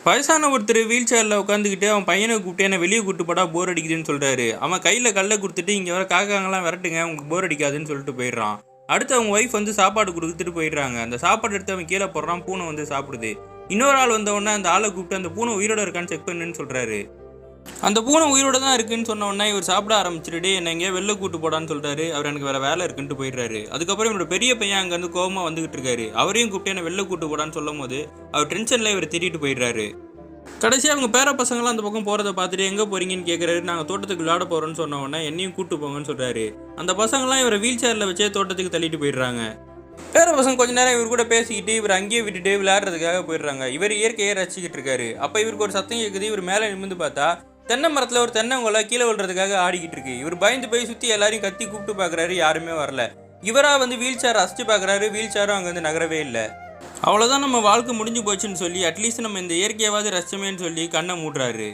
வயசான ஒருத்தர் வீல் சேரில் உட்காந்துக்கிட்டு அவன் பையனை கூப்பிட்டு என்ன வெளியே கூட்டு போடா போர் அடிக்குதுன்னு சொல்கிறாரு. அவன் கையில் கல்லை கொடுத்துட்டு இங்கே வர காக்காங்கலாம் விரட்டுங்க உங்களுக்கு போர் அடிக்காதுன்னு சொல்லிட்டு போயிடுறான். அடுத்து அவங்க ஒய்ஃப் வந்து சாப்பாடு கொடுத்துட்டு போயிடுறாங்க. அந்த சாப்பாடு எடுத்து அவன் கீழே போடுறான். பூனை வந்து சாப்பிடுது. இன்னொரு ஆள் வந்த உடனே அந்த ஆளை கூப்பிட்டு அந்த பூனை உயிரோட இருக்கான்னு செக் பண்ணுன்னு சொல்கிறாரு. அந்த பூனை உயிரோட தான் இருக்குன்னு சொன்ன உடனே இவர் சாப்பிட ஆரம்பிச்சுட்டு என்ன எங்கேயா வெளில கூட்டு போடான்னு சொல்கிறாரு. அவர் எனக்கு வேறு வேலை இருக்குன்ட்டு போயிடுறாரு. அதுக்கப்புறம் இவரோட பெரிய பையன் அங்கேருந்து கோபமாக வந்துகிட்டு இருக்காரு. அவரையும் கூப்பிட்டு என்ன வெளில கூட்டு போடான்னு சொல்லும் போது அவர் டென்ஷனில் இவர் திட்டிட்டு போயிடுறாரு. கடைசியாக அவங்க பேர பசங்களாம் அந்த பக்கம் போகிறத பார்த்துட்டு எங்கே போகிறீங்கன்னு கேட்குறாரு. நாங்கள் தோட்டத்துக்கு விளையாட போகிறோன்னு சொன்ன உடனே என்னையும் கூட்டு போங்கன்னு சொல்கிறாரு. அந்த பசங்களாம் இவரை வீல் சேரில் வச்சே தோட்டத்துக்கு தள்ளிட்டு போயிடுறாங்க. பேர பசங்க கொஞ்ச நேரம் இவர் கூட பேசிக்கிட்டு இவர் அங்கேயே விட்டுட்டு விளையாடுறதுக்காக போயிடுறாங்க. இவர் இயற்கையை ரசிக்கிட்டு இருக்காரு. அப்போ இவருக்கு ஒரு சத்தம் கேட்குது. இவர் மேலே நிமிந்து பார்த்தா தென்னை மரத்தில் ஒரு தென்னங்கொலை கீழே விழுறதுக்காக ஆடிக்கிட்டு இருக்கு. இவர் பயந்து போய் சுற்றி எல்லாரையும் கத்தி கூப்பிட்டு பார்க்குறாரு. யாருமே வரல. இவராக வந்து வீல் சேர் ரசித்து பார்க்குறாரு. வீல் சேரும் அங்கேருந்து நகரவே இல்லை. அவ்வளோதான் நம்ம வாழ்க்கை முடிஞ்சு போச்சுன்னு சொல்லி அட்லீஸ்ட் நம்ம இந்த இயற்கையாவது ரசிச்சமேன்னு சொல்லி கண்ணை மூடுறாரு.